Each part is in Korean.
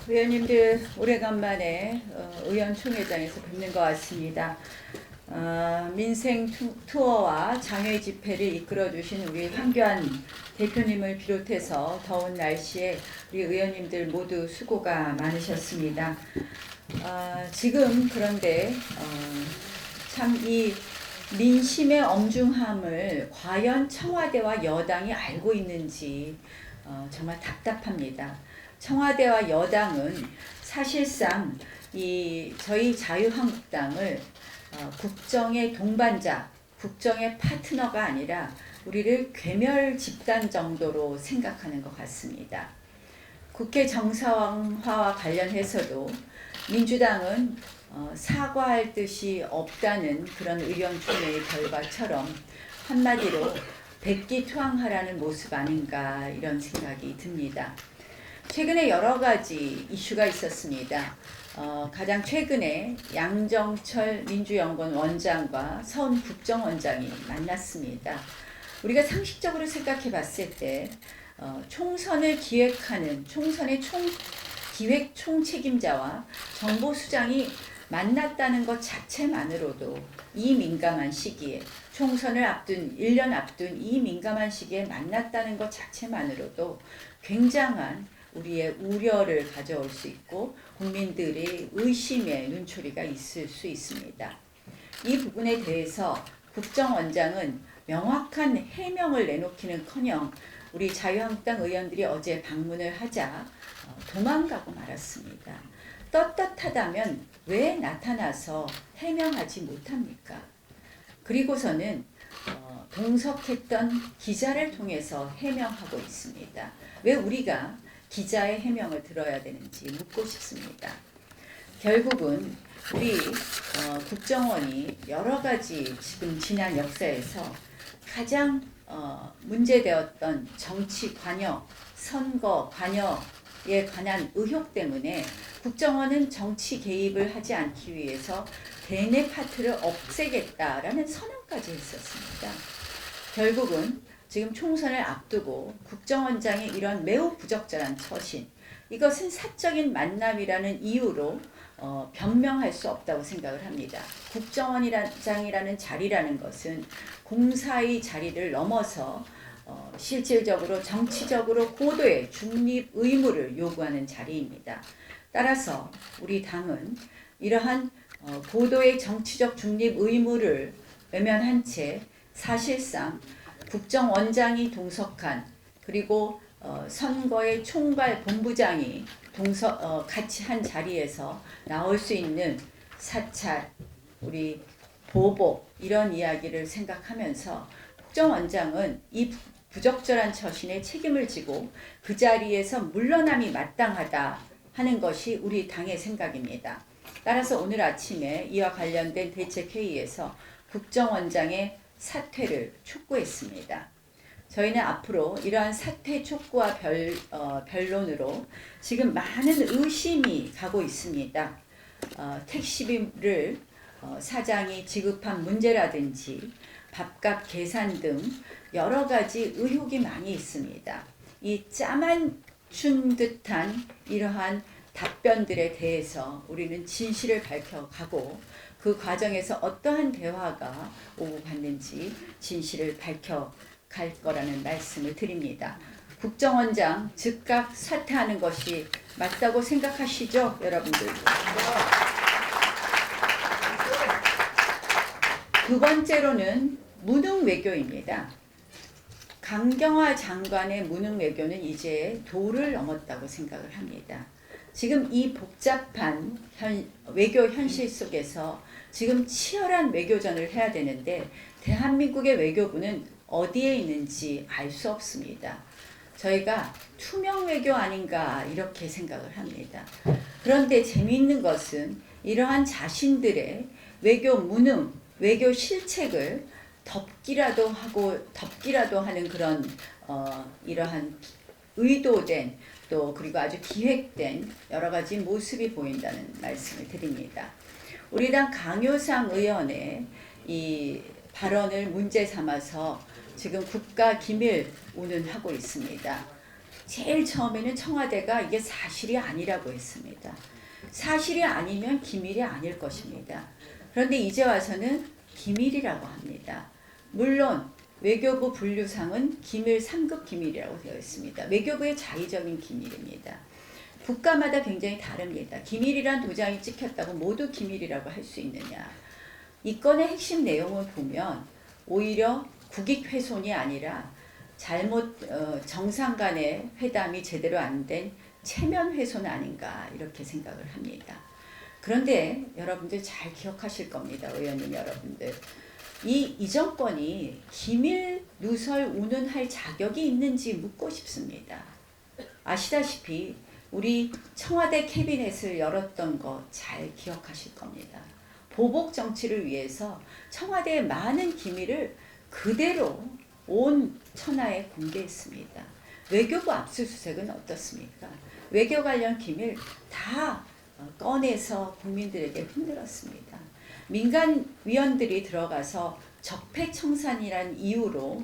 의원님들 오래간만에 의원총회장에서 뵙는 것 같습니다. 민생 투어와 장외 집회를 이끌어주신 우리 황교안 대표님을 비롯해서 더운 날씨에 우리 의원님들 모두 수고가 많으셨습니다. 지금 그런데 참 이 민심의 엄중함을 과연 청와대와 여당이 알고 있는지 정말 답답합니다. 청와대와 여당은 사실상 저희 자유한국당을 국정의 동반자, 국정의 파트너가 아니라 우리를 괴멸 집단 정도로 생각하는 것 같습니다. 국회 정상화와 관련해서도 민주당은 사과할 뜻이 없다는 그런 의원총회의 결과처럼 한마디로 백기투항하라는 모습 아닌가 이런 생각이 듭니다. 최근에 여러 가지 이슈가 있었습니다. 가장 최근에 양정철 민주연구원 원장과 서훈 국정원장이 만났습니다. 우리가 상식적으로 생각해 봤을 때 총선을 기획하는 총선의 기획 총책임자와 정보수장이 만났다는 것 자체만으로도 이 민감한 시기에 총선을 앞둔 1년 앞둔 이 민감한 시기에 만났다는 것 자체만으로도 굉장한 우리의 우려를 가져올 수 있고 국민들의 의심의 눈초리가 있을 수 있습니다. 이 부분에 대해서 국정원장은 명확한 해명을 내놓기는커녕 우리 자유한국당 의원들이 어제 방문을 하자 도망가고 말았습니다. 떳떳하다면 왜 나타나서 해명하지 못합니까? 그리고서는 동석했던 기자를 통해서 해명하고 있습니다. 왜 우리가 기자의 해명을 들어야 되는지 묻고 싶습니다. 결국은 우리 국정원이 여러 가지 지금 지난 역사에서 가장 문제되었던 정치 관여, 선거 관여에 관한 의혹 때문에 국정원은 정치 개입을 하지 않기 위해서 대내 파트를 없애겠다라는 선언까지 했었습니다. 결국은 지금 총선을 앞두고 국정원장의 이런 매우 부적절한 처신, 이것은 사적인 만남이라는 이유로 변명할 수 없다고 생각을 합니다. 국정원장이라는 자리라는 것은 공사의 자리를 넘어서 실질적으로 정치적으로 고도의 중립 의무를 요구하는 자리입니다. 따라서 우리 당은 이러한 고도의 정치적 중립 의무를 외면한 채 사실상 국정원장이 동석한 그리고 선거의 총괄 본부장이 같이 한 자리에서 나올 수 있는 사찰, 우리 보복 이런 이야기를 생각하면서 국정원장은 이 부적절한 처신에 책임을 지고 그 자리에서 물러남이 마땅하다 하는 것이 우리 당의 생각입니다. 따라서 오늘 아침에 이와 관련된 대책회의에서 국정원장의 사퇴를 촉구했습니다. 저희는 앞으로 이러한 사퇴 촉구와 변론으로 지금 많은 의심이 가고 있습니다. 택시비를 사장이 지급한 문제라든지 밥값 계산 등 여러 가지 의혹이 많이 있습니다. 이 짜맞춘 듯한 이러한 답변들에 대해서 우리는 진실을 밝혀가고 그 과정에서 어떠한 대화가 오고 갔는지 진실을 밝혀갈 거라는 말씀을 드립니다. 국정원장 즉각 사퇴하는 것이 맞다고 생각하시죠, 여러분들도? 두 번째로는 무능 외교입니다. 강경화 장관의 무능 외교는 이제 도를 넘었다고 생각을 합니다. 지금 이 복잡한 외교 현실 속에서 지금 치열한 외교전을 해야 되는데 대한민국의 외교부는 어디에 있는지 알 수 없습니다. 저희가 투명 외교 아닌가 이렇게 생각을 합니다. 그런데 재미있는 것은 이러한 자신들의 외교 무능, 외교 실책을 덮기라도 하는 그런 이러한 의도된 또 그리고 아주 기획된 여러 가지 모습이 보인다는 말씀을 드립니다. 우리 당 강효상 의원의 이 발언을 문제 삼아서 지금 국가기밀 운운하고 있습니다. 제일 처음에는 청와대가 이게 사실이 아니라고 했습니다. 사실이 아니면 기밀이 아닐 것입니다. 그런데 이제 와서는 기밀이라고 합니다. 물론 외교부 분류상은 기밀 3급 기밀이라고 되어 있습니다. 외교부의 자의적인 기밀입니다. 국가마다 굉장히 다릅니다. 기밀이란 도장이 찍혔다고 모두 기밀이라고 할 수 있느냐. 이 건의 핵심 내용을 보면 오히려 국익 훼손이 아니라 잘못 정상 간의 회담이 제대로 안 된 체면 훼손 아닌가 이렇게 생각을 합니다. 그런데 여러분들 잘 기억하실 겁니다. 의원님 여러분들. 이 정권이 기밀 누설 운운할 자격이 있는지 묻고 싶습니다. 아시다시피 우리 청와대 캐비넷을 열었던 거 잘 기억하실 겁니다. 보복 정치를 위해서 청와대의 많은 기밀을 그대로 온 천하에 공개했습니다. 외교부 압수수색은 어떻습니까? 외교 관련 기밀 다 꺼내서 국민들에게 흔들었습니다. 민간 위원들이 들어가서 적폐청산이란 이유로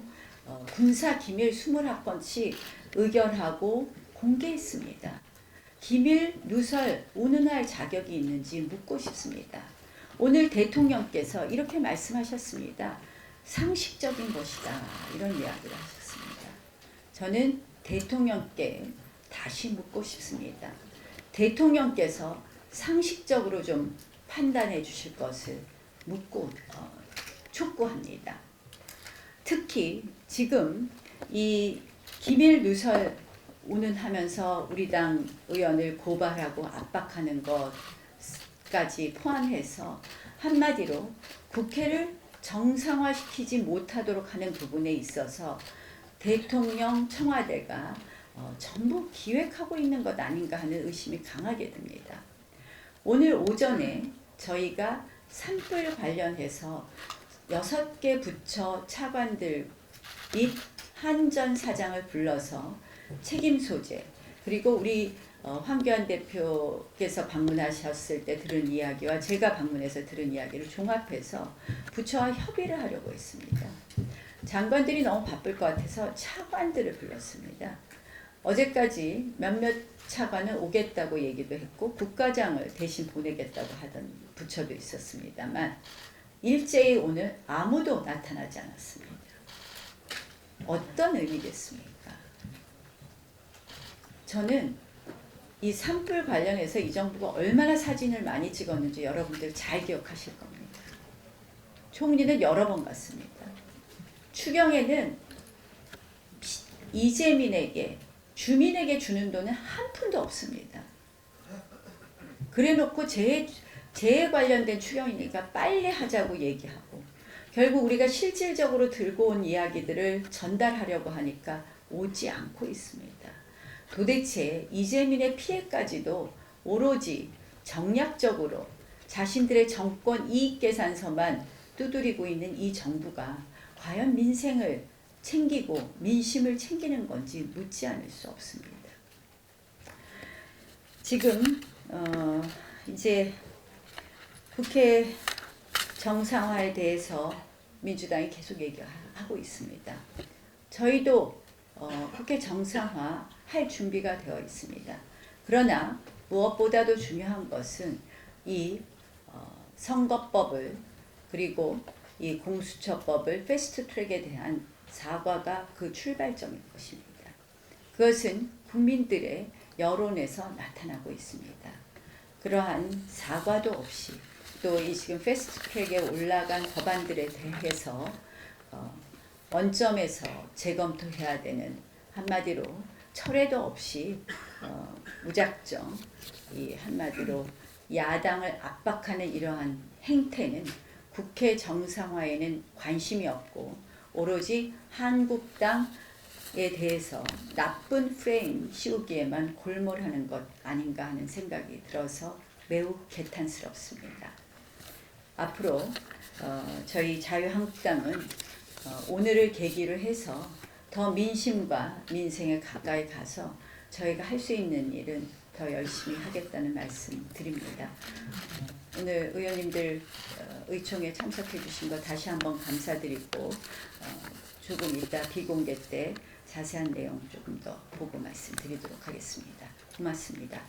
군사 기밀 21건씩 의결하고 공개했습니다. 기밀 누설 운운할 자격이 있는지 묻고 싶습니다. 오늘 대통령께서 이렇게 말씀하셨습니다. 상식적인 것이다. 이런 이야기를 하셨습니다. 저는 대통령께 다시 묻고 싶습니다. 대통령께서 상식적으로 좀 판단해 주실 것을 묻고 촉구합니다. 특히 지금 이 기밀 누설 운운하면서 우리 당 의원을 고발하고 압박하는 것까지 포함해서 한마디로 국회를 정상화시키지 못하도록 하는 부분에 있어서 대통령 청와대가 전부 기획하고 있는 것 아닌가 하는 의심이 강하게 듭니다. 오늘 오전에 저희가 산불 관련해서 6개 부처 차관들 및 한전 사장을 불러서 책임 소재 그리고 우리 황교안 대표께서 방문하셨을 때 들은 이야기와 제가 방문해서 들은 이야기를 종합해서 부처와 협의를 하려고 했습니다. 장관들이 너무 바쁠 것 같아서 차관들을 불렀습니다. 어제까지 몇몇 차관은 오겠다고 얘기도 했고 국가장을 대신 보내겠다고 하던 부처도 있었습니다만 일제히 오늘 아무도 나타나지 않았습니다. 어떤 의미겠습니까? 저는 이 산불 관련해서 이 정부가 얼마나 사진을 많이 찍었는지 여러분들 잘 기억하실 겁니다. 총리는 여러 번 갔습니다. 추경에는 이재민에게 주민에게 주는 돈은 한 푼도 없습니다. 그래놓고 재해 관련된 추경이니까 빨리 하자고 얘기하고 결국 우리가 실질적으로 들고 온 이야기들을 전달하려고 하니까 오지 않고 있습니다. 도대체 이재민의 피해까지도 오로지 정략적으로 자신들의 정권 이익 계산서만 두드리고 있는 이 정부가 과연 민생을 챙기고 민심을 챙기는 건지 묻지 않을 수 없습니다. 지금 이제 국회 정상화에 대해서 민주당이 계속 얘기하고 있습니다. 저희도 국회 정상화 할 준비가 되어 있습니다. 그러나 무엇보다도 중요한 것은 이 선거법을 그리고 이 공수처법을 패스트트랙에 대한 사과가 그 출발점일 것입니다. 그것은 국민들의 여론에서 나타나고 있습니다. 그러한 사과도 없이 또 이 지금 패스트트랙에 올라간 법안들에 대해서 원점에서 재검토해야 되는 한마디로 철회도 없이 무작정 이 한마디로 야당을 압박하는 이러한 행태는 국회 정상화에는 관심이 없고 오로지 한국당에 대해서 나쁜 프레임 씌우기에만 골몰하는 것 아닌가 하는 생각이 들어서 매우 개탄스럽습니다. 앞으로 저희 자유한국당은 오늘을 계기로 해서 더 민심과 민생에 가까이 가서 저희가 할 수 있는 일은 더 열심히 하겠다는 말씀 드립니다. 오늘 의원님들 의총에 참석해 주신 거 다시 한번 감사드리고 조금 이따 비공개 때 자세한 내용 조금 더 보고 말씀드리도록 하겠습니다. 고맙습니다.